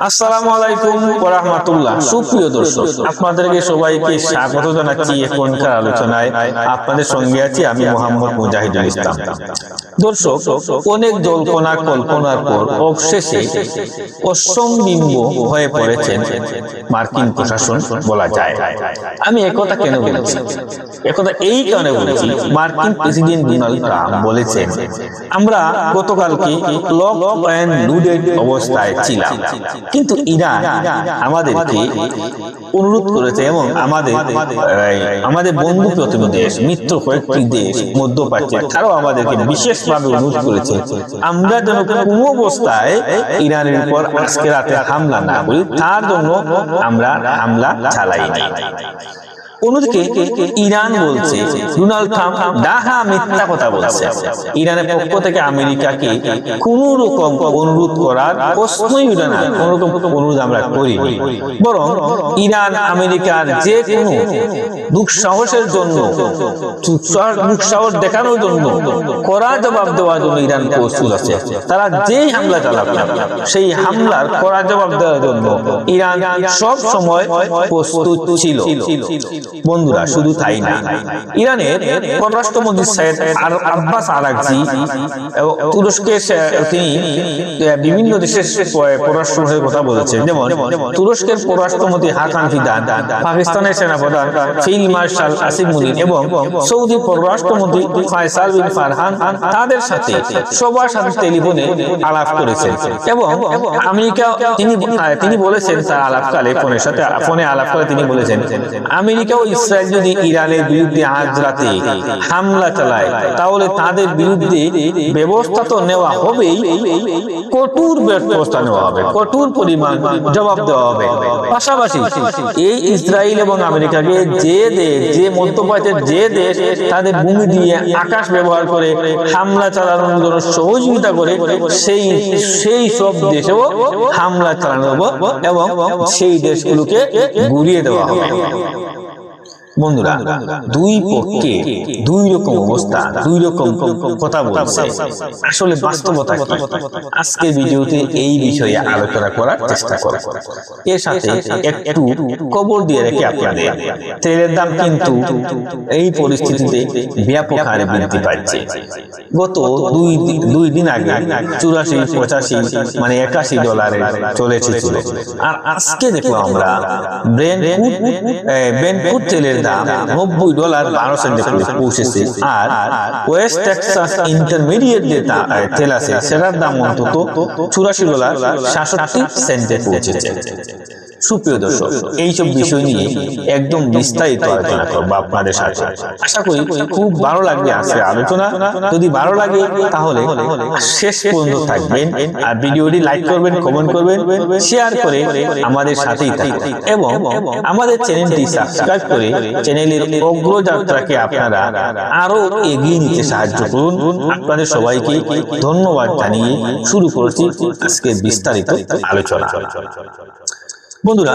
আসসালামু আলাইকুম ওয়া রাহমাতুল্লাহ। সুপ্রিয় দর্শক, আপনাদেরকে সবাইকে স্বাগত জানাচ্ছি এখনকার আলোচনায়। আপনাদের সঙ্গে আছি আমি মোহাম্মদ মুজাহিদুল ইসলাম। দর্শক, অনেক জল্পনা কল্পনার পর অবশেষে অসম্বিম্ব হয়ে পড়েছেন মার্কিন প্রশাসন বলা যায়। আমি একথা কেন বলছি? একথা এই কারণে বলছি, মার্কিন প্রেসিডেন্ট ডোনাল্ড ট্রাম্প বলেছেন আমরা গতকালকে লক অ্যান্ড লোডেড অবস্থায় ছিলাম, কিন্তু ইরান আমাদেরকে অনুরোধ করেছে এবং আমাদের বন্ধু প্রতিম দেশ, মিত্র কয়েকটি দেশ মধ্যপ্রাচ্যে, তারাও আমাদেরকে বিশেষভাবে অনুরোধ করেছে আমরা যেন কোনো অবস্থায় ইরানের উপর আজকে রাতে হামলা না করি, তার জন্য আমরা হামলা চালাইনি। অন্যদিকে ইরান বলছে ডোনাল্ড ট্রাম্প ডাহা মিথ্যা কথা বলছে। ইরানের পক্ষ থেকে আমেরিকাকে কোন রকম অনুরোধ করার প্রশ্নই উঠে না, কোন রকম অনুরোধ আমরা করিনি। বরং ইরান আমেরিকার যে কোনো দুঃসাহসের জন্য, দুঃসাহস দেখানোর জন্য, কড়া জবাব দেওয়ার জন্য ইরান প্রস্তুত আছে। তারা যেই হামলা চালাবে সেই হামলার কড়া জবাব দেওয়ার জন্য ইরান সব সময় প্রস্তুত ছিল। বন্ধুরা, শুধু তাই না, ইরানের পররাষ্ট্রমন্ত্রী সৈয়দ আব্বাস আরাগচি এবং তুরস্কের তিনি বিভিন্ন দেশের পররাষ্ট্রমন্ত্রীর কথা বলেছেন। যেমন তুরস্কের পররাষ্ট্রমন্ত্রী হাকান ফিদান, পাকিস্তানের সেনাপ্রধান ফিল্ড মার্শাল আসিম মুনির এবং সৌদি পররাষ্ট্রমন্ত্রী ফয়সাল বিন ফারহান তাদের সাথে সবার সাথে টেলিফোনে আলাপ করেছেন। এবং আমেরিকা তিনি বলেছেন, তার আলাপকালে ফোনে আলাপকালে তিনি বলেছেন আমেরিকা ও ইসরায়েল যদি ইরানের বিরুদ্ধে আজ রাতে হামলা চালায় তাহলে তাদের বিরুদ্ধে ব্যবস্থা তো নেওয়া হবেই, কঠোর ব্যবস্থা নেওয়া হবে, কঠোর পরিমাণ জবাব দেওয়া হবে। পাশাপাশি এই ইসরায়েল এবং আমেরিকাকে যে মধ্যপ্রাচ্যের যে দেশ তাদের ভূমি দিয়ে আকাশ ব্যবহার করে হামলা চালানোর জন্য সহযোগিতা করে, সেই সব দেশেও হামলা চালানো হবে এবং সেই দেশগুলোকে গুড়িয়ে দেওয়া হবে। বন্ধুরা, দুই পক্ষে দুই রকম অবস্থা, দুই রকম কথা বলছে। আসলে বাস্তবতা কি? আজকে ভিডিওতে এই বিষয়ে আলোচনা করার চেষ্টা করব। এর সাথে একটু খবর দিয়ে রেখে আপনাদের, তেলের দাম কিন্তু এই পরিস্থিতিতে ব্যাপক হারে বৃদ্ধি পাচ্ছে। গত দুই দিন আগে 84-85 মানে $81 চলেছিল, আর আজকে দেখো আমরা ব্রেন্ট তেলের দাম $90.12 পৌঁছেছে। আর ওয়েস্ট টেক্সাস ইন্টারমিডিয়েট যে তেল আছে সেটার দাম অন্তত $84.67 পৌঁছেছে। সুপ্রিয় দর্শক, এইসব বিষয় নিয়ে একদম বিস্তারিত আলোচনা করবো আপনাদের সাথে। আশা করি খুব ভালো লাগবে আজকের আলোচনা। যদি ভালো লাগে তাহলে শেষ পর্যন্ত থাকবেন, আর ভিডিওটি লাইক করবেন, কমেন্ট করবেন, শেয়ার করে আমাদের সাথেই থাকবেন এবং আমাদের চ্যানেলটি সাবস্ক্রাইব করে চ্যানেলের অগ্রযাত্রাকে আপনারা আরো এগিয়ে নিতে সাহায্য করুন। আপনাদের সবাইকে ধন্যবাদ জানিয়ে শুরু করছি আজকের বিস্তারিত আলোচনা। বন্ধুরা,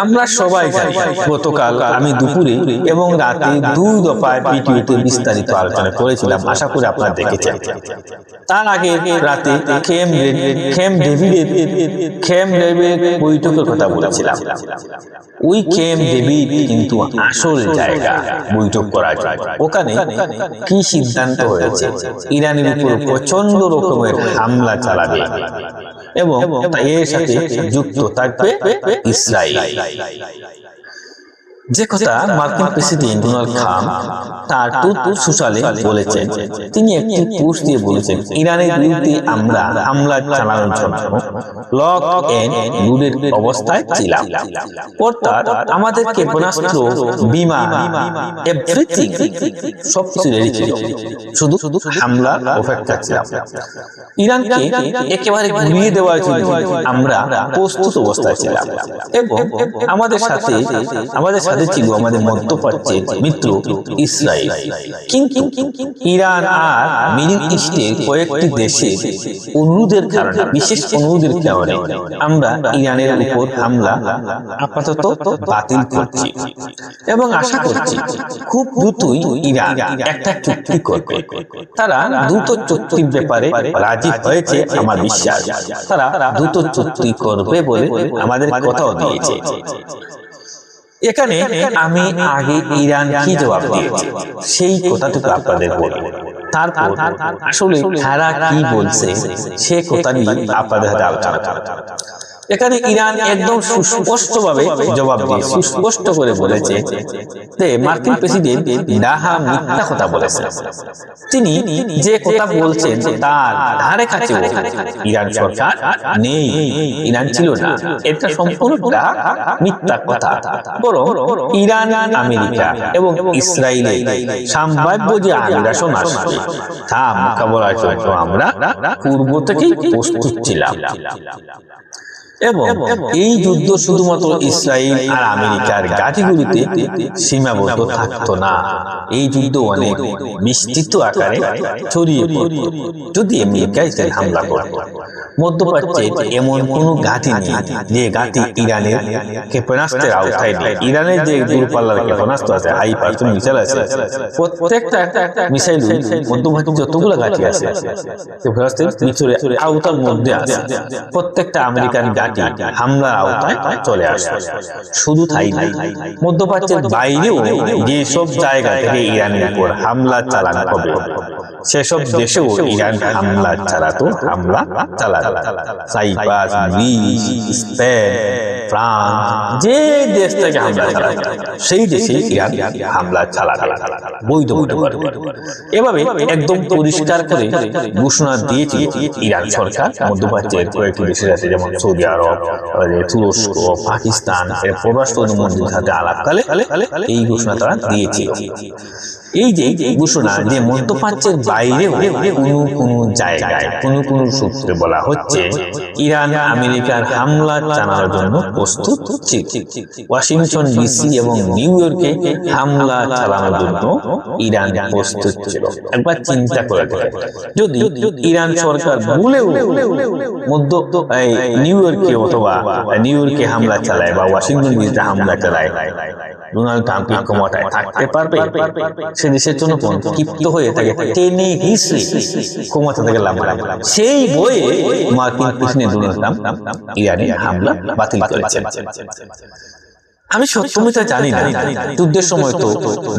আমরা সবাই জানি গতকাল আমি দুপুরে এবং রাতে দুই দফায় ভিডিওতে বিস্তারিত আলোচনা করেছিলাম, আশা করি আপনারা দেখেছেন। তার আগে রাতে ক্যাম্প ডেভিডের বৈঠকের কথা বলেছিলাম। ওই ক্যাম্প ডেভিড কিন্তু আসল জায়গা বৈঠক করার জন্য। ওখানে কি সিদ্ধান্ত হয়েছে? ইরানের উপর প্রচন্ড রকমের হামলা চালাবে এবং এর সাথে যুক্ত থাকবে ইসরায়েল। যে কথা মার্কিন প্রেসিডেন্ট ডোনাল্ড ট্রাম্প তার ট্রুথ সোশ্যালে বলেছেন। তিনি একটি পোস্ট দিয়ে বলেছেন ইরানের বিরুদ্ধে আমরা হামলা চালানোর জন্য লক এন্ড লোডেড অবস্থায় ছিলাম, অর্থাৎ আমাদের ক্ষেপণাস্ত্র, বিমান, এভরিথিং সবকিছু রেডি ছিল, শুধু হামলার অপেক্ষা ছিলাম। ইরানকে একেবারে ঘুরিয়ে দেওয়ার জন্য আমরা প্রস্তুত অবস্থায় ছিলাম এবং আমাদের সাথে সাথে ছিল আমাদের মধ্যপ্রাচ্যের মিত্র ইসরায়েল। কিন্তু ইরান আর মিডল ইস্টের কয়েকটি দেশের অনুরোধের কারণে, বিশেষ অনুরোধের কারণে আমরা ইরানের উপর হামলা আপাতত বাতিল করছি এবং আশা করছি খুব দ্রুতই ইরান একটা চুক্তি করবে। তারা দ্রুত চুক্তির ব্যাপারে রাজি হয়েছে, আমার বিশ্বাস তারা দ্রুত চুক্তি করবে বলে আমাদের কথাও দিয়েছে। এখানে আমি আগে ইরান কি জবাব দিয়েছি সেই কথাটুকু আপনাদের বলবো, তারপর আসলে তারা কি বলছে সে কথা নিয়ে আপনাদের সাথে আলোচনা করব। এখানে ইরান একদম সুস্পষ্টভাবে জবাব দিয়ে সুস্পষ্ট করে বলেছে যে মার্কিন প্রেসিডেন্ট ডাহা মিথ্যা কথা বলেছেন। তিনি যে কথা বলছেন তার ধারে কাছে ইরান সরকার নেই, ইরান ছিল না, এটা সম্পূর্ণটা মিথ্যা কথা। বরং ইরান, আমেরিকা এবং ইসরায়েলের সম্ভাব্য যে আগ্রাসন আসবে তা মোকাবেলার জন্য আমরা পূর্ব থেকেই প্রস্তুত ছিলাম এবং এই যুদ্ধ শুধুমাত্র ইসরায়েল আর আমেরিকার ঘাঁটিগুলিতে সীমাবদ্ধ থাকতো না। এই যুদ্ধ অনেক বিস্তৃত আকারে ছড়িয়ে পড়ত। যদি আমেরিকা ইসরায়েল হামলা করত, মধ্যপ্রাচ্যে এমন কোনো ঘাঁটি নেই যে ঘাঁটি ইরানের ক্ষেপণাস্ত্রের আওতায় নেই। ইরানের যে দূরপাল্লার ক্ষেপণাস্ত্র আছে, হাই পারফরম্যান্স মিসাইল আছে, প্রত্যেকটা মিসাইল মধ্যপ্রাচ্যে যতগুলো ঘাঁটি আছে ক্ষেপণাস্ত্রের মিসাইলের আওতার মধ্যে আছে। প্রত্যেকটা আমেরিকান হামলার আওতায় চলে আসে। শুধু তাই নয়, মধ্যপ্রাচ্যের বাইরেও যেসব জায়গা থেকে ইরানের উপর হামলা চালানো হবে সেসব দেশেও ইরান হামলা চালাতো, হামলা চালাতো। সাইপ্রাস, গ্রিস, স্পেন, ফ্রান্স, যে দেশ থেকে হামলা চালাতো সেই দেশে ইরান হামলা চালাতো বৈধ হতে পারবে। এভাবে একদম পরিষ্কার করে ঘোষণা দিয়েছে ইরান সরকার মধ্যপ্রাচ্যের কয়েকটি দেশের আছে, যেমন সৌদি আরব, তুরস্ক, পাকিস্তান এর পররাষ্ট্রমন্ত্রীর সাথে আলাপকালে এই ঘোষণা তারা দিয়েছিল। এই যে ঘোষণা যে মধ্যপ্রাচ্যের বাইরেও কোনো জায়গায় কোনো সূত্রে বলা হচ্ছে ইরান আমেরিকার হামলা চালানোর জন্য প্রস্তুত ছিল। ওয়াশিংটন ডিসি এবং নিউ ইয়র্কে হামলা চালানোর জন্য ইরান প্রস্তুত ছিল। একবার চিন্তা করে দেখেন, যদি ইরান সরকার ভুলেও নিউ ইয়র্কে অথবা নিউ ইয়র্কে হামলা চালায় বা ওয়াশিংটন ডিসিতে হামলা চালায়, ডোনাল্ড ট্রাম্প ক্ষমতায় থাকতে পারবে? সে দেশের জন্য ক্ষিপ্ত হয়ে তাকে টেনে হিসেবে ক্ষমতা থেকে লাভ। সেই বইয়ে মার্কিন প্রেসিডেন্ট ডোনাল্ড ট্রাম্প ইরানের হামলা বাতিল করেছেন। আমি সত্যমিতা জানি না, যুদ্ধের সময় তো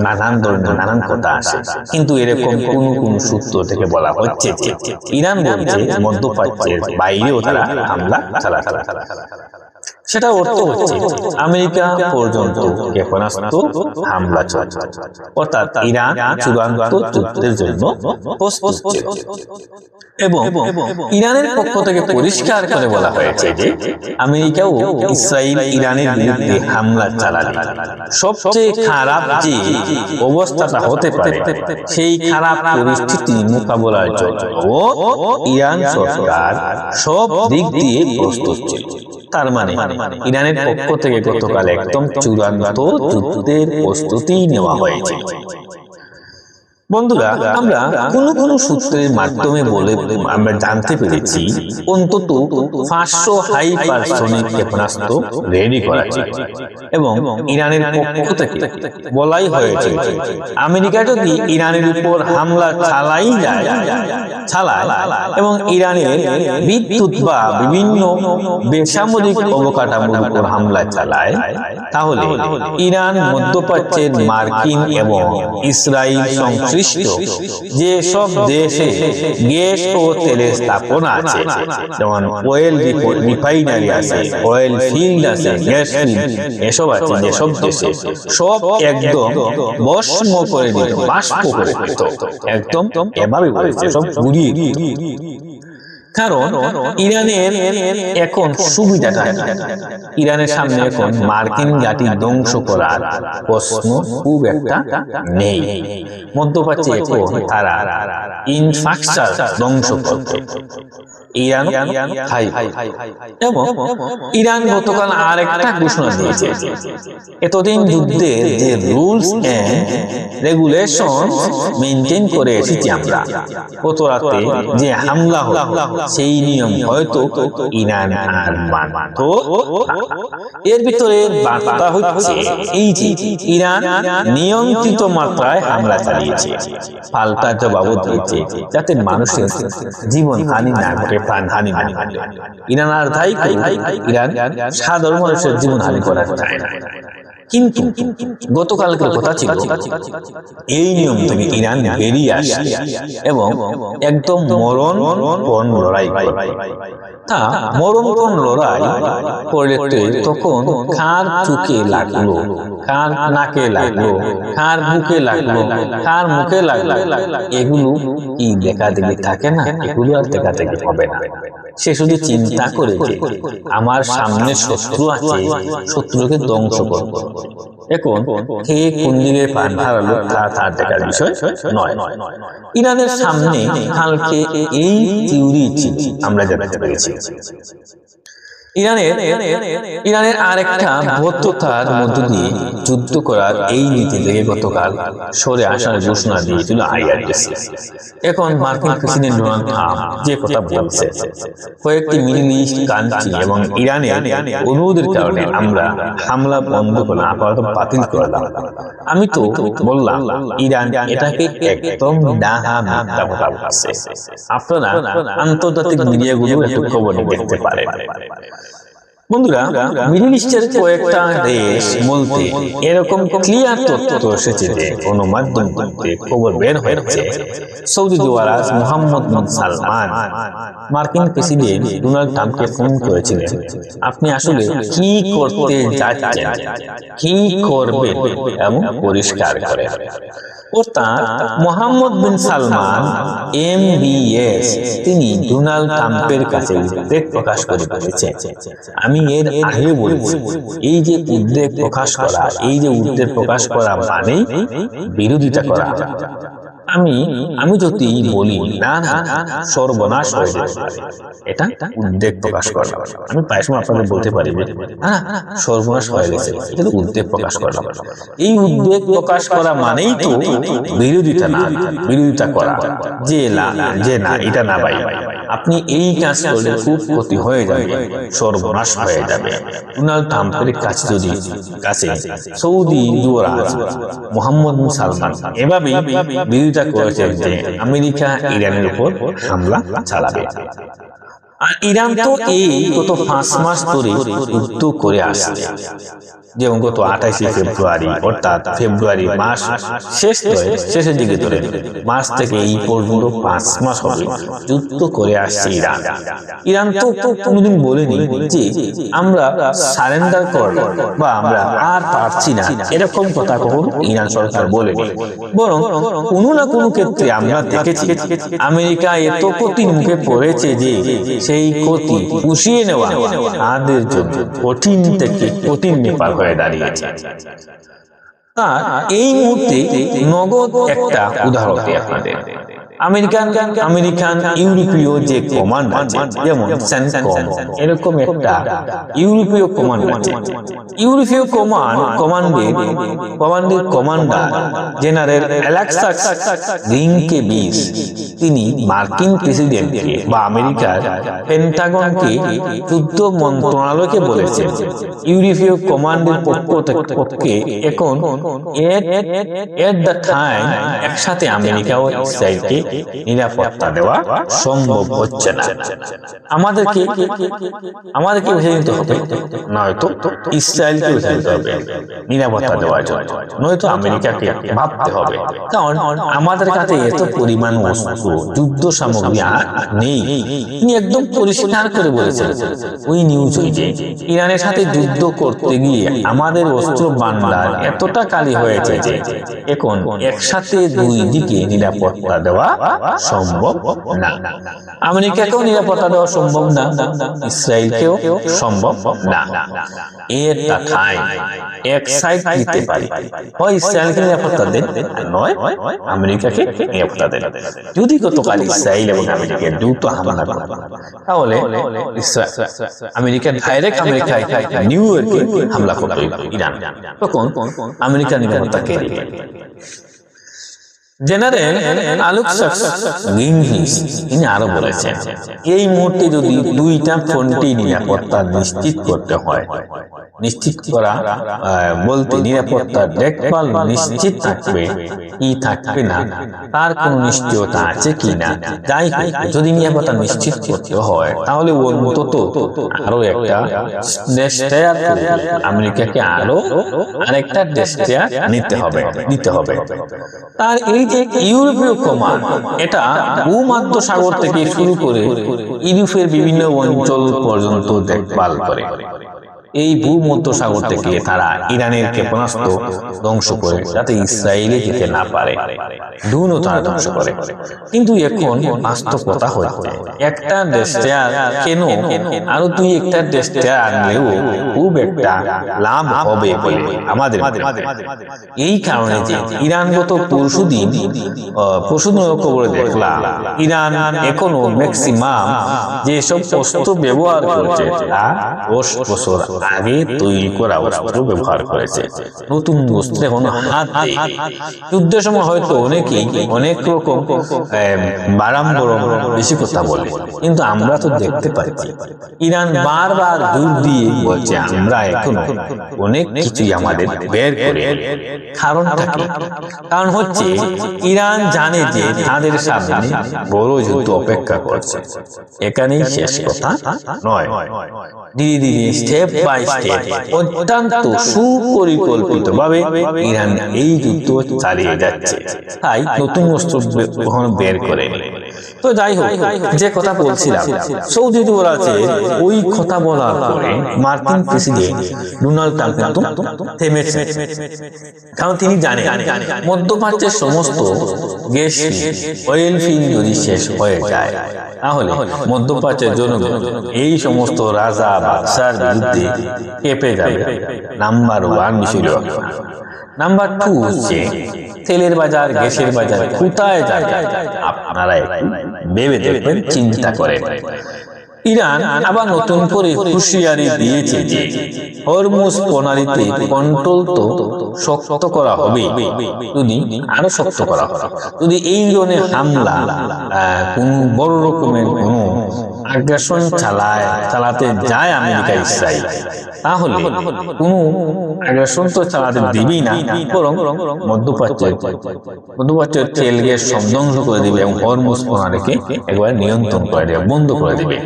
নানান ধরনের নানান কথা আসে, কিন্তু এরকম কোন সূত্র থেকে বলা হচ্ছে যে ইরান বলছে মধ্যপ্রাচ্যের বাইরেও তারা হামলা চালাতে। সেটা অর্থ হচ্ছে আমেরিকা পর্যন্ত ক্ষেপণাস্ত্র হামলা চলছে, অর্থাৎ ইরান চূড়ান্ত যুদ্ধের জন্য প্রস্তুত ছিল। এবং ইরানের পক্ষ থেকে পরিষ্কার করে বলা হয়েছে যে আমেরিকাও ইসরায়েল ইরানের বিরুদ্ধে হামলা চালালে সবচেয়ে খারাপ যে অবস্থাটা হতে পারে সেই খারাপ পরিস্থিতি মোকাবেলার জন্য ইরান সরকার সব দিক দিয়ে প্রস্তুত ছিল। তার মানে ইরানের পক্ষ থেকে গতকাল একদম চূড়ান্ত যুদ্ধের প্রস্তুতি নেওয়া হয়েছে। বন্ধুরা, আমরা কোন সূত্রের মাধ্যমে বলে আমরা জানতে পেরেছি অন্তত 500 হাইপারসনিক ক্ষেপণাস্ত্র রেডি করা হয়েছে এবং ইরানের পক্ষ থেকে বলাই হয়েছে আমেরিকা যদি ইরানের উপর হামলা চালায় এবং ইরানের বিদ্যুৎ বা বিভিন্ন বেসামরিক অবকাঠামোর উপর হামলা চালায়, তাহলে ইরান মধ্যপ্রাচ্যের মার্কিন এবং ইসরায়েল সংশ্লিষ্ট যেসব দেশে গ্যাস ও তেলের স্থাপনা আছে, যেমন অয়েল রিফাইনারি আছে, অয়েল ফিল্ড আছে, গ্যাস ফিল্ড এসব আছে, যেসব দেশে সব একদম ভস্ম করে দিত, বাষ্প করে দিত, একদম এভাবে বলেছে সব গুড়িয়ে। কারণ ইরানের এখন সুবিধাটা, ইরানের সামনে এখন মার্কিন ঘাঁটি ধ্বংস করার প্রশ্ন খুব একটা নেই। মধ্যপ্রাচ্যে এখন তারা ইনফ্রাস্ট্রাকচার ধ্বংস করবে। ইরান এবং ইরান গতকাল আরেকটা ঘোষণা দিয়েছে, এতদিন যুদ্ধের যে রুলস এন্ড রেগুলেশন মেনটেন করে এসেছি আমরা, গত রাতে যে হামলা হলো সেই নিয়ম হয়তো ইরান আর মানত। এর ভিতরে বার্তা হচ্ছে এই যে ইরান নিয়ন্ত্রিত মাত্রায় হামলা চালিয়েছে, পাল্টা জবাবও দিয়েছে যাতে মানুষের জীবন হানি না ঘটে, প্রাণ হানি না ঘটে। ইরান আর তাই ইরান সাধারণ মানুষের জীবন হানি করা চায় না। কিন্তু গতকালকের কথা ছিল এই নিয়ম থেকে ইরান বেরিয়ে আসে এবং একদম মরণপণ লড়াই করে। তা মরণপণ লড়াই করতে তখন কার চোখে লাগলো, কার নাকে লাগলো, কার বুকে লাগলো, কার মুখে লাগলো, এগুলো কি দেখা দেখি থাকে না, এগুলো আর দেখা দেখি হবে না। সে শুধু চিন্তা করে যে আমার সামনে শত্রু আছে, শত্রুকে ধ্বংস করব। এখন কে কোন দিকে প্রাণ হারালো তা তার দেখার বিষয় নয়। ইরানের সামনে কালকে এই থিওরি আমরা জানতে পেরেছি। ইরানের আরেকটা বদ্ধতার মধ্য দিয়ে যুদ্ধ করার এই নীতি থেকে গতকাল সরে আসার ঘোষণা দিয়েছিল আইআরজিসি। এখন মার্কিন প্রেসিডেন্ট ডোনাল্ড ট্রাম্প যে কথা বলছে, কয়েকটি মিডল ইস্ট কান্ট্রি এবং ইরানের অনুরোধের কারণে আমরা হামলা বন্ধ করলাম, আপাতত বাতিল করলাম। আমি তো বললাম ইরান এটাকে একদম ডাহা মিথ্যা কথা বলছে। আপনারা আন্তর্জাতিক মিডিয়াগুলো একটু খবর দেখতে পারেন। বন্ধুরা, মিডল ইস্টের কয়েকটা দেশ বলতে এরকম ক্লিয়ার তথ্য এসেছে যে গণমাধ্যম থেকে খবর বের হয়েছে, সৌদি যুবরাজ মোহাম্মদ বিন সালমান মার্কিন প্রেসিডেন্ট ডোনাল্ড ট্রাম্পকে ফোন করেছিলেন, আপনি আসলে কি করতে যাচ্ছেন, কি করবেন এবং পরিষ্কার করেন। অর্থাৎ মোহাম্মদ বিন সালমান MBS তিনি ডোনাল্ড ট্রাম্পের কাছে উদ্বেগ প্রকাশ করে বলেছেন, আমি এর আগে বলেছি এই যে উদ্বেগ প্রকাশ করা, এই যে উদ্বেগ প্রকাশ করা মানে বিরোধিতা করা। আমি যদি বলি না না সর্বনাশ হয়ে যাবে, এটা উদ্বেগ প্রকাশ করা। আমি প্রায় সময় আপনাদের বলতে পারি না সর্বনাশ হয়ে গেছে, এটা উদ্বেগ প্রকাশ করা। এই উদ্বেগ প্রকাশ করা মানেই তো বিরোধিতা করা, যে না এটা না ভাই, আপনি এই কাজ করলে খুব ক্ষতি হয়ে যাবে, সর্বনাশ হয়ে যাবে। ডোনাল্ড ট্রাম্পের কাছে সৌদি যুবরাজ মোহাম্মদ বিন সালমান এভাবেই বিরোধিতা করেছেন যে আমেরিকা ইরানের উপর হামলা চালাবে। আর ইরান তো এই গত 5 মাস ধরে যুদ্ধ করে আসছে, যেমন গত 28 ফেব্রুয়ারি অর্থাৎ ফেব্রুয়ারি মাস শেষের দিকে ধরে মাস থেকে এই পর্যন্ত 5 মাস হবে যুদ্ধ করে আসছে ইরান তো কোনোদিন বলেনি যে আমরা সারেন্ডার করব বা আমরা আর পারছি না, এরকম কথা কখনো ইরান সরকার বলেনি। বরং কোনো না কোনো ক্ষেত্রে আমরা দেখেছি আমেরিকা এত ক্ষতির মুখে পড়েছে যে সেই ক্ষতি পুষিয়ে নেওয়া আমাদের জন্য কঠিন থেকে কঠিন নেপাল হয়ে দাঁড়িয়েছে। এই মুহূর্তে নগদ একটা উদাহরণ দিই আপনাদের। আমেরিকান ইউরোপীয় যে কমান্ড আছে, যেমন সেন্টকম, এরকম একটা ইউরোপীয় কমান্ড আছে। ইউরোপীয় কমান্ডের কমান্ডার জেনারেল অ্যালেক্সাস গ্রিনকেভিচ তিনি মার্কিন প্রেসিডেন্টকে বা আমেরিকার পেন্টাগনকে যুদ্ধ মন্ত্রণালয়কে বলেছেন ইউরোপীয় কমান্ডের পক্ষে এখন এট দ্য টাইম একসাথে আমেরিকা ও ইসরায়েলকে নিরাপত্তা দেওয়া সম্ভব হচ্ছে না। আমাদেরকে বুঝে নিতে হবে, নয়তো ইসরায়েলকে বুঝে নিতে হবে নিরাপত্তা দেওয়ার জন্য, নয়তো আমেরিকাকে ভাবতে হবে। কারণ আমাদের কাছে এত পরিমাণ অস্ত্র, যুদ্ধ সামগ্রী নেই। তিনি একদম পরিষ্কার করে বলেছেন ওই নিউজ যে ইরানের সাথে যুদ্ধ করতে গিয়ে আমাদের অস্ত্র ভান্ডার এতটা খালি হয়েছে যে এখন একসাথে দুই দিকে নিরাপত্তা দেওয়া সম্ভব না। আমেরিকাকেও নিরাপত্তা দেওয়া সম্ভব না, ইসরায়েলকেও সম্ভব না। এটা টাইম এক সাইড দিতে পারি, হয় ইসরায়েলকে নিরাপত্তা দেন, নয় আমেরিকাকে নিরাপত্তা দেন। যদি গতকাল ইসরায়েল এবং আমেরিকা দ্রুত হামলা করে, তাহলে আমেরিকা ডাইরেক্ট আমেরিকায় নিউ ইয়র্কে হামলা করবে ইরান, তখন আমেরিকার নিরাপত্তা কে দিবে? জেনারেল আলেক্সান্ডার গিংহিস তিনি আরো বলেছেন, এই মুহূর্তে যদি দুইটা ফ্রন্টে নিরাপত্তা নিশ্চিত করতে হয়, নিশ্চিত করা বলতে নিরাপত্তা দেখভাল নিশ্চিত থাকবে কি থাকবে না তার কোন নিশ্চয়তা আছে কিনা, যাই হোক যদি নিরাপত্তা নিশ্চিত করতে হয় তাহলে অন্তত আরো একটা ডেস্ট্রয়ার আমেরিকাকে আরো আরেকটা ডেস্ট্রয়ার নিতে হবে। তার এই যে ইউরোপীয় কমান্ড, এটা ভূমধ্য সাগর থেকে শুরু করে ইউরোপের বিভিন্ন অঞ্চল পর্যন্ত দেখভাল করে। এই ভূমধ্য সাগর থেকে তারা ইরানের ক্ষেপণাস্ত্র ধ্বংস করে যাতে ইসরায়েলে যেতে না পারে, ড্রোনও তারা ধ্বংস করে। কিন্তু এখন বাস্তবতা হচ্ছে একটা ডেস্ট্রয়ার কেন আরো দুই একটা ডেস্ট্রয়ার আনলেও খুব একটা লাভ হবে বলে আমাদের এই কারণে যে ইরান গত পরশুদিন খবরে দেখলাম ইরান এখনো ম্যাক্সিমাম যেসব অস্ত্র ব্যবহার করছে তা 10 বছর আগে তৈরি করা অস্ত্র ব্যবহার করেছে। নতুন অস্ত্রে এখনো হাত দেয়নি। যুদ্ধের সময় হয়তো অনেকেই অনেক রকম বাড়াম্বর বেশি কথা বলে, কিন্তু আমরা তো দেখতে পাচ্ছি ইরান বারবার জোর দিয়ে বলছে আমরা এখনো অনেক কিছুই আমাদের বের করে। কারণটা কি? কারণ হচ্ছে ইরান জানে যে তাদের সামনে বড় যুদ্ধ অপেক্ষা করছে। এখানেই শেষ কথা নয়, ধীরে ধীরে স্টেপ বাই স্টেপ অত্যন্ত সুপরিকল্পিত ভাবে ইরান এই যুদ্ধ চালিয়ে যাচ্ছে, তাই নতুন অস্ত্র বের করে। তো যাই হোক, যে কথা বলছিলাম, সৌদি যুবরাজে ওই কথা বলার পরে মার্কিন প্রেসিডেন্ট ডোনাল্ড ট্রাম্প কিন্তু থেমেছে, কারণ তিনি জানেন মধ্যপ্রাচ্যের সমস্ত গ্যাস অয়েল ফিল্ড যদি শেষ হয়ে যায় তাহলে মধ্যপ্রাচ্যের জনগণ এই সমস্ত রাজা বাদশার বিরুদ্ধে কেঁপে যাবে। নাম্বার 1 বিষয়। নাম্বার 2 হচ্ছে তেলের বাজার, গ্যাসের বাজার কোথায় যাবে আপনারা ভেবে দেখবেন, চিন্তা করেন। ইরান আবার নতুন করে হুঁশিয়ারি দিয়েছে যে হরমুজ প্রণালীতে কন্ট্রোল তো শক্ত করা হবে, যদি আরো শক্ত করা হবে। যদি এই ধরনের হামলা কোন বড় রকমের কোন আগ্রাসন চালাতে যায় আমেরিকা ইসরায়েল, তাহলে কোন আগ্রাসন তো চালাতে দিবেই না, বরং মধ্যপ্রাচ্যের তেল গ্যাস সব ধ্বংস করে দিবে এবং হরমুজ প্রণালীকে একবার নিয়ন্ত্রণ করে দেবে, বন্ধ করে দিবে।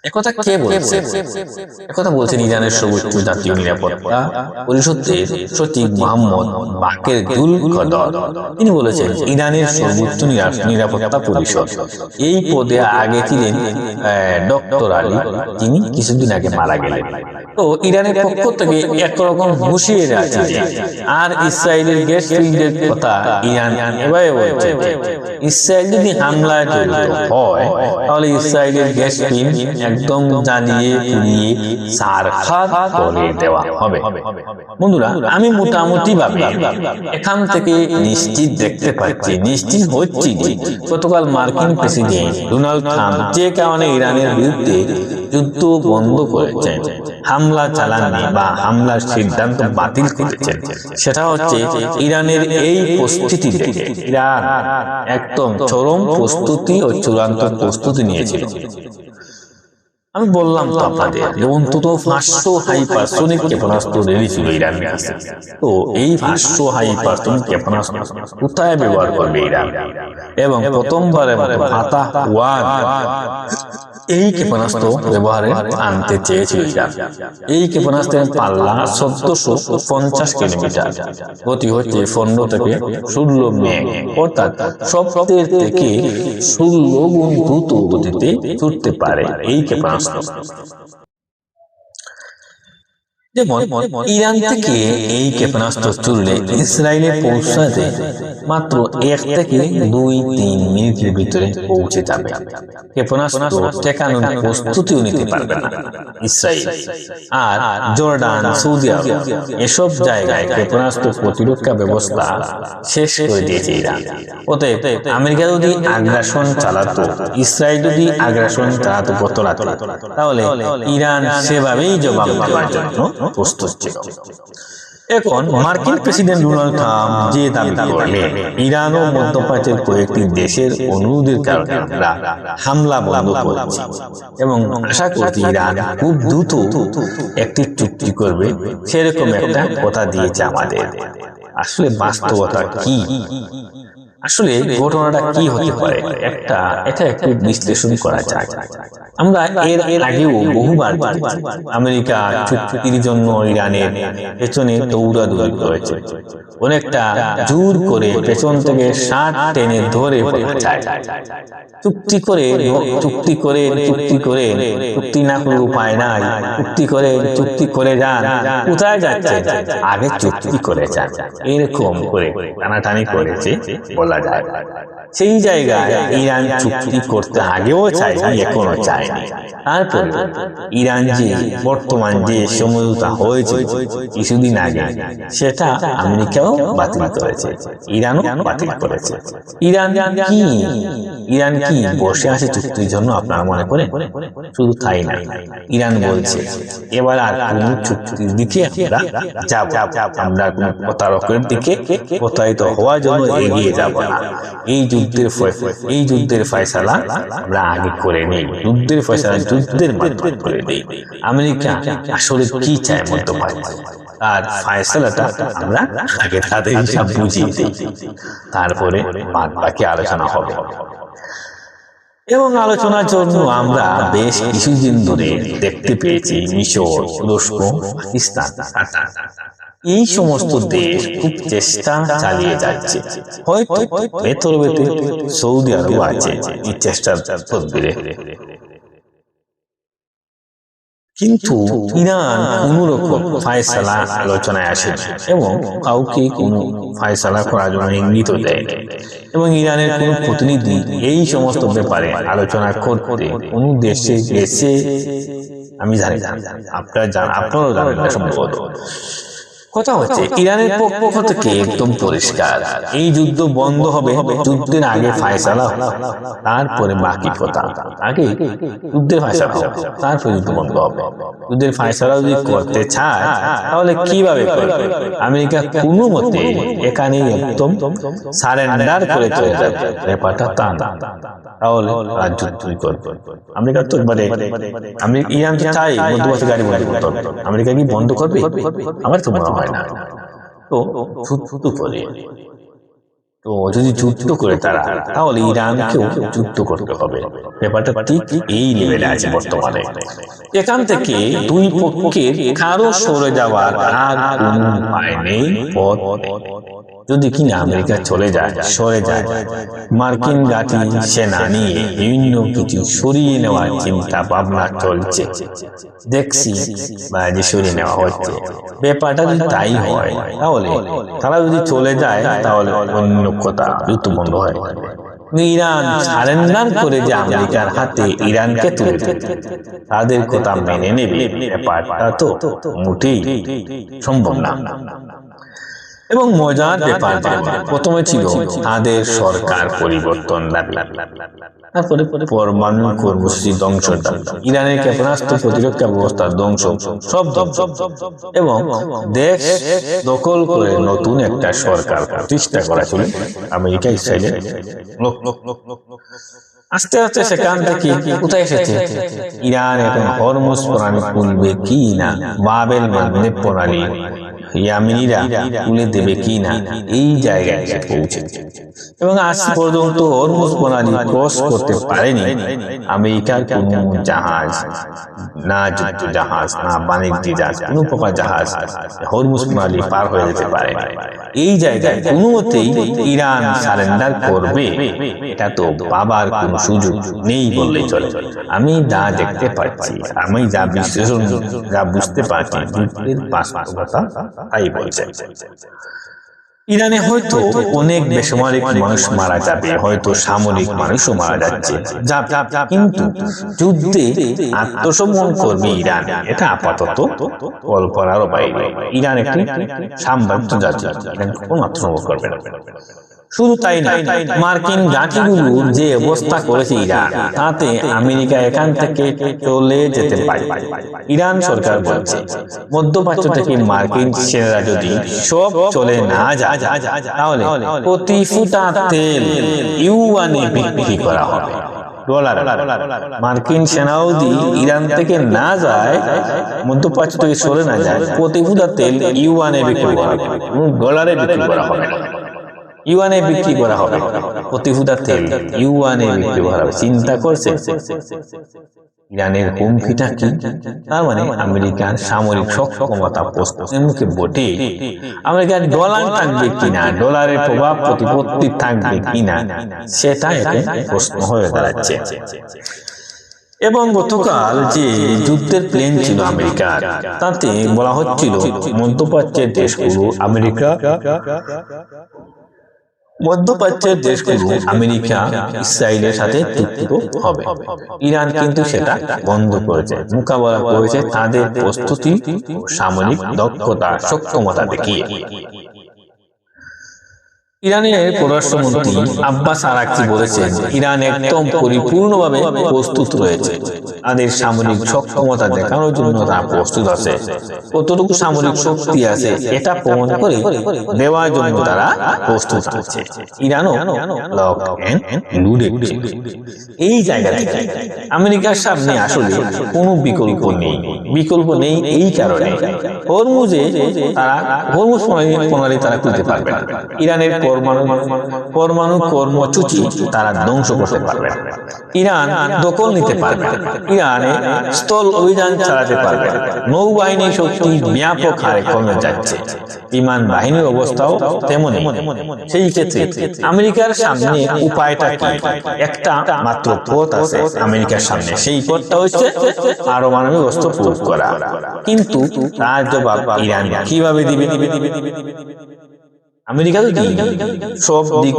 একথা কে বলছে? একথা বলছেন ইরানের সর্বোচ্চ জাতীয় নিরাপত্তা পরিষদের সচিব মোহাম্মদ বাকের দুল কদর। তিনি বলেছেন ইরানের সর্বোচ্চ নিরাপত্তা পরিষদ, এই পদে আগে ছিলেন ডক্টর আলী, তিনি কিছুদিন আগে মারা গেলেন। তো ইরানের পক্ষ থেকে একরকম হুঁশিয়ারি আছে যে আর ইসরায়েলের গ্যাস ফিল্ডের কথা ইরান এভাবে বলছে, ইসরায়েল যদি হামলায় জড়িত হয় তাহলে ইসরায়েলের গ্যাস ফিল্ড একদম জ্বালিয়ে পুড়িয়ে ছারখার করে দেওয়া হবে। বন্ধুরা, আমি মোটামুটি ভাবে এখান থেকে নিশ্চিত দেখতে পাচ্ছি, নিশ্চিত হচ্ছি যে গতকাল মার্কিন প্রেসিডেন্ট ডোনাল্ড ট্রাম্প যে কারণে ইরানের বিরুদ্ধে যুদ্ধ বন্ধ করেছেন, হামলা চালাননি বা হামলার সিদ্ধান্ত বাতিল করেছেন, সেটা হচ্ছে ইরানের এই প্রস্তুতি দেখে ইরান একদম চরম প্রস্তুতি ও চূড়ান্ত প্রস্তুতি নিয়েছিল। আমি বললাম তো আপনাদের অন্তত 500 হাইপারসোনিক ক্ষেপণাস্ত্র রেডি ছিল ইরানের কাছে। তো এই 500 হাইপারসোনিক ক্ষেপণাস্ত্র কোথায় ব্যবহার করবে ইরান? এবং প্রথমবারের মতো ফাতাহ 1 এই ক্ষেপণাস্ত্র ব্যবহারে আনতে চেয়েছিল ইরান। এই ক্ষেপণাস্ত্রের পাল্লা 1450 কিলোমিটার, গতি হচ্ছে 15 থেকে 16 মেঘ, অর্থাৎ সবচেয়ে থেকে 16 গুণ দ্রুত গতিতে ছুটতে পারে এই ক্ষেপণাস্ত্র। যেমন ইরান থেকে এই ক্ষেপণাস্ত্র ছুড়লে ইসরায়েলে পৌঁছাতে মাত্র 1 থেকে 2-3 মিনিটের ভিতরে পৌঁছে যাবে। ক্ষেপণাস্ত্র ঠেকানোর প্রস্তুতিও নিতে পারবে না ইসরায়েল। আর জর্ডান, সৌদি আরব এসব জায়গায় ক্ষেপণাস্ত্র প্রতিরক্ষা ব্যবস্থা শেষ করে দিয়েছে ইরান। অতএব আমেরিকা যদি আগ্রাসন চালাতো, ইসরায়েল যদি আগ্রাসন চালাতো গত রাতে, তাহলে ইরান সেভাবেই জবাব দেওয়ার জন্য প্রস্তুত ছিল। এখন মার্কিন প্রেসিডেন্ট ডোনাল্ড ট্রাম্প যে দাবি করলেন ইরান ও মধ্যপ্রাচ্যের কয়েকটি দেশের অনুরোধের কারণে আমরা হামলা বন্ধ করেছি এবং আশা করছি ইরান খুব দ্রুত একটি চুক্তি করবে, সেরকম একটা কথা দিয়েছে আমাদের। আসলে বাস্তবতা কি, আসলে ঘটনাটা কি হতে পারে এটা একটু বিশ্লেষণ করা যায়। আমরা এর আগেও বহুবার আমেরিকা চুক্তির জন্য ইরানের পেছনে দৌড়াদৌড়ি করেছে, অনেকটা জোর করে পেছন থেকে শার্ট টেনে ধরে চুক্তি না করে উপায় নাই, চুক্তি করে যান, কোথায় যাচ্ছে, আগে চুক্তি করে যান, এরকম করে টানাটানি করেছে বলা যায়। সেই জায়গায় ইরান চুক্তি করতে আগেও চায়নি, এখনো চায়নি। তারপরে ইরান যে বর্তমান যে সমঝোতা হয়েছে কিছুদিন আগে, সেটা আমেরিকাও বাতিল করেছে, ইরানও বাতিল করেছে। ইরান কি বসে আছে চুক্তির জন্য আপনারা মনে করেন? শুধু তাই না, ইরান বলছে এবার আর কোন চুক্তির দিকে আমরা যাব, আমরা কোন প্রতারকের দিকে প্রতারিত হওয়ার জন্য এগিয়ে যাব না। এই যুদ্ধের ফয়সালা আমরা আগে করে নেই, যুদ্ধের ফয়সালা যুদ্ধের মাধ্যমে করে নেই। আমেরিকা আসলে কি চায় মধ্যপ্রাচ্য, আর ফয়সালাটা আমরা আগে তাদের হিসাব বুঝিয়ে দিই, তারপরে বাকি আলোচনা হবে। এবং আলোচনার জন্য আমরা বেশ কিছুদিন ধরে দেখতে পেয়েছি মিশর, তুরস্ক, পাকিস্তান, এই সমস্ত দেশ খুব চেষ্টা চালিয়ে যাচ্ছে। হয়তো ভেতরে সৌদি আরব আছে এই চেষ্টার তদবিরে, কিন্তু ইরান কোন রকম ফয়সালা আলোচনায় আসে এবং কাউকে কোন ফয়সালা করার জন্য ইঙ্গিত দেয়, এবং ইরানের কোন প্রতিনিধি এই সমস্ত ব্যাপারে আলোচনা করতে কোন দেশে গেছে আমি জানি না, আপনারাও জানেন না সম্ভবত। কথা হচ্ছে ইরানের পক্ষ থেকে একদম পরিষ্কার, এই যুদ্ধ বন্ধ হবে যুদ্ধের আগে ফয়সালা হবে, তারপরে বাকি কথা। আগে যুদ্ধের ফয়সালা হবে, তারপরে যুদ্ধ বন্ধ হবে। যুদ্ধের ফয়সালা যদি করতে চায় তাহলে কিভাবে করবে? আমেরিকা কোনো মতে এখানে একদম সারেন্ডার করে চলে যাবে, ব্যাপারটা তা না। তাহলে যুদ্ধ করবে আমেরিকা তো ইরান তো চাই মধ্যপ্রাচ্যে গাড়ি বন্ধ করতে হবে, আমেরিকা কি বন্ধ করবে? আমার তো মনে হয় না। তো যুদ্ধ করে, তো যদি যুদ্ধ করে তারা, তাহলে ইরানকেও যুদ্ধ করতে হবে। ব্যাপারটা ঠিক এই লেভেলে আছে বর্তমানে। এখান থেকে দুই পক্ষের কারো সরে যাওয়ার আর কোনো উপায় নেই, পথ যদি কিনা আমেরিকা সরে যায়, মার্কিন ঘাঁটি সেনা নিয়ে বিভিন্ন কিছু সরিয়ে নেওয়ার চিন্তা ভাবনা চলছে, দেখছি বা যে সরিয়ে নেওয়া হচ্ছে। ব্যাপারটা যদি তাই হয়, তাহলে তারা যদি চলে যায় তাহলে অন্য কথা, যুদ্ধ বন্ধ হয়। ইরান সারেন্ডার করে যে আমেরিকার হাতে ইরানকে তুলে দেবে, তাদের কথা মেনে নেবে, ব্যাপারটা তো মোটেই সম্ভব না। এবং মজার ব্যাপার, প্রথমে ছিল তাদের সরকার পরিবর্তন দাবি, তারপরে পরমাণু কর্মসূচি ধ্বংস, ইরানের ক্ষেপণাস্ত্র প্রতিরক্ষা ব্যবস্থার ধ্বংস, সব ধ্বংস, এবং দেশ দখল করে নতুন একটা সরকার প্রতিষ্ঠা করা ছিল আমেরিকা ইসরায়েলের। আস্তে আস্তে সেখান থেকে কোথায় এসেছে? ইরান এখন হরমুজ প্রণালী খুলবে কি না, বাবেল মানদেব প্রণালী ইয়ামিনীরা তুলে দেবে কিনা এই জায়গায় এসে পৌঁছেছে। এবং আজ পর্যন্ত হরমুজ প্রণালী ক্রস করতে পারেনি আমেরিকার কোন জাহাজ, না যুদ্ধ জাহাজ, না বাণিজ্য জাহাজ, কোন প্রকার জাহাজ হরমুজ প্রণালী পার হয়ে যেতে পারে। এই জায়গায় কোনো মতেই ইরান সারেন্ডার করবে এটা তো বাবার কোন সুযোগ নেই বললেই চলে। আমি যা দেখতে পাচ্ছি, আমি যা বিশ্লেষণ, যা বুঝতে পারছি, যুদ্ধের বাস্তবতা তাই বলছে। ইরানে হয়তো অনেক বেসামরিক মানুষ মারা যাবে, হয়তো সামরিক মানুষও মারা যাচ্ছে, কিন্তু যুদ্ধে আত্মসমর্পণ করবে ইরান, এটা আপাতত কল্পনারও বাইরে। ইরান একটি সাম্রাজ্য জাতি, ইরান কখনো আত্মসমর্পণ করবে না। শুধু তাই না, মার্কিন ঘাঁটিগুলোর যে অবস্থা করেছে ইরান, তাতে আমেরিকা এখান থেকে চলে যেতে পারে। ইরান সরকার বলছে মধ্যপ্রাচ্য থেকে মার্কিন সেনারা যদি সব চলে না যায়, তাহলে প্রতি ফুটা তেল ইউয়ানে বিক্রি করা হবে, ডলার। মার্কিন সেনাও যদি ইরান থেকে না যায়, মধ্যপ্রাচ্য থেকে সরে না যায়, প্রতি ফুটা তেল ইউয়ানে বিক্রি করা হবে, ডলারে বিক্রি করা হবে না, ইউয়ানে বিক্রি করা হবে। প্রতি ফুটা তেল ইউয়ানে বিক্রি করা হবে। চিন্তা করছে ইরানের হুমকিটা কি? তার মানে আমেরিকার সামরিক সক্ষমতা প্রশ্নের মুখে বটে। আমেরিকার ডলার থাকবে কিনা, ডলারের প্রভাব প্রতিপত্তি থাকবে কিনা, সেটা এখন প্রশ্ন হয়ে দাঁড়াচ্ছে। এবং গতকাল যে যুদ্ধের প্লেন ছিল আমেরিকার, তাতে বলা হচ্ছিল মধ্যপ্রাচ্যের দেশগুলো মধ্যপ্রাচ্যের দেশগুলো আমেরিকা ইসরায়েলের সাথে যুক্ত হবে। ইরান কিন্তু সেটা বন্ধ করেছে, মোকাবেলা করেছে তাদের প্রস্তুতি, সামরিক দক্ষতা, সক্ষমতা দেখিয়ে। ইরানের পররাষ্ট্রমন্ত্রী আব্বাস আরাকচি বলেছেন ইরান একদম পরিপূর্ণভাবে প্রস্তুত রয়েছে, তাদের সামরিক সক্ষমতা দেখানোর জন্য তারা প্রস্তুত আছে, কতটুকু সামরিক শক্তি আছে এটা প্রমাণ করে দেওয়ার জন্য তারা প্রস্তুত আছে। ইরানও লক এন্ড লোডেড। এই জায়গা থেকে আমেরিকার সামনে আসলে কোনো বিকল্প নেই। এই কারণে হরমুজে তারা হরমুজ প্রণালী তারা খুলতে পারবে না। ইরানের পরমাণু কর্মসূচি তারা ধ্বংস করতে পারবে, ইরান দখল নিতে পারবে, ইরানে স্থল অভিযান চালাতে পারবে, নৌবাহিনী শক্তি ব্যাপক হারে কমে যাচ্ছে, বিমান বাহিনীর অবস্থাও তেমনই। সেই ক্ষেত্রে আমেরিকার সামনে উপায়টা কি? একটা মাত্র পথ আছে আমেরিকার সামনে, সেই পথটা হচ্ছে পারমাণবিক অস্ত্র প্রয়োগ করা। কিন্তু তার জবাব ইরান কিভাবে দিবে? আমেরিকা যদি সব দিক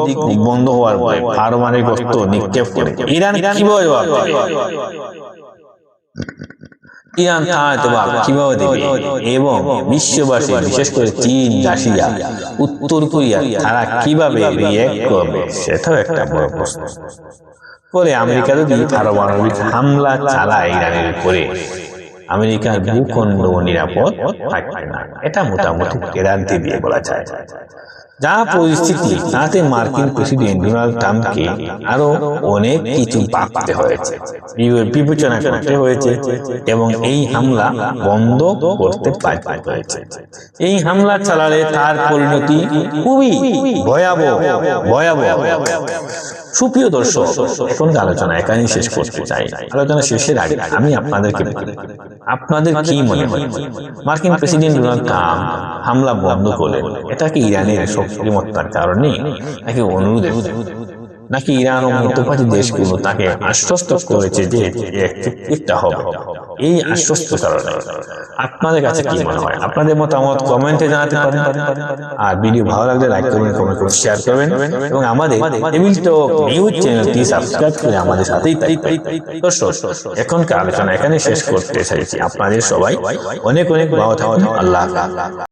বন্ধ হওয়ার পরে পারমাণবিক অস্ত্র নিক্ষেপ করে, ইরান কিভাবে জবাব দেবে? ইরান তার জবাব কিভাবে দেবে? এবং বিশ্ববাসী, বিশেষ করে চীন, রাশিয়া, উত্তর কোরিয়া, তারা কিভাবে রিঅ্যাক্ট করবে সেটাও একটা বড় প্রশ্ন। ফলে আমেরিকা যদি পারমাণবিক হামলা চালায় ইরানের উপরে, আমেরিকার ভূখণ্ড নিরাপদ থাকবে না, এটা মোটামুটি গ্যারান্টি দিয়ে বলা যায়। যা পরিস্থিতি, তাতে মার্কিন প্রেসিডেন্ট ডোনাল্ড ট্রাম্পকে আরো অনেক কিছু ভাবতে হয়েছে, বিবেচনা করতে হয়েছে, এবং এই হামলা বন্ধ করতে বাধ্য হয়েছে। এই হামলা চালালে তার পরিণতি খুবই ভয়াবহ। সুপ্রিয় দর্শক, এখন আলোচনা এখানেই শেষ করতে চাই। আলোচনা শেষের আগে আমি আপনাদেরকে বলি, আপনাদের কি মনে হয় মার্কিন প্রেসিডেন্ট ডোনাল্ড ট্রাম্প হামলা বন্ধ করলেন, এটা কি ইরানের শক্তিমত্তার কারণে, নাকি অনুরোধে, নাকি ইরান ও মধ্যপ্রাচ্য দেশগুলো তাকে আশ্বস্ত করেছে যে চুক্তিটা হবে? এই আশ্বস্ত কারণে আপনাদের কাছে কি মনে হয়? আপনাদের মতামত কমেন্টে জানাতে পারেন। আর ভিডিও ভালো লাগলে লাইক করবেন, কমেন্ট করবেন, শেয়ার করবেন, এবং আমাদের টেবিল টক নিউজ চ্যানেলটি সাবস্ক্রাইব করে আমাদের সাথেই থাকবেন। দর্শক, এখনকার আলোচনা এখানে শেষ করতে চাইছি। আপনাদের সবাই অনেক অনেক ভালো থাকুন। আল্লাহ।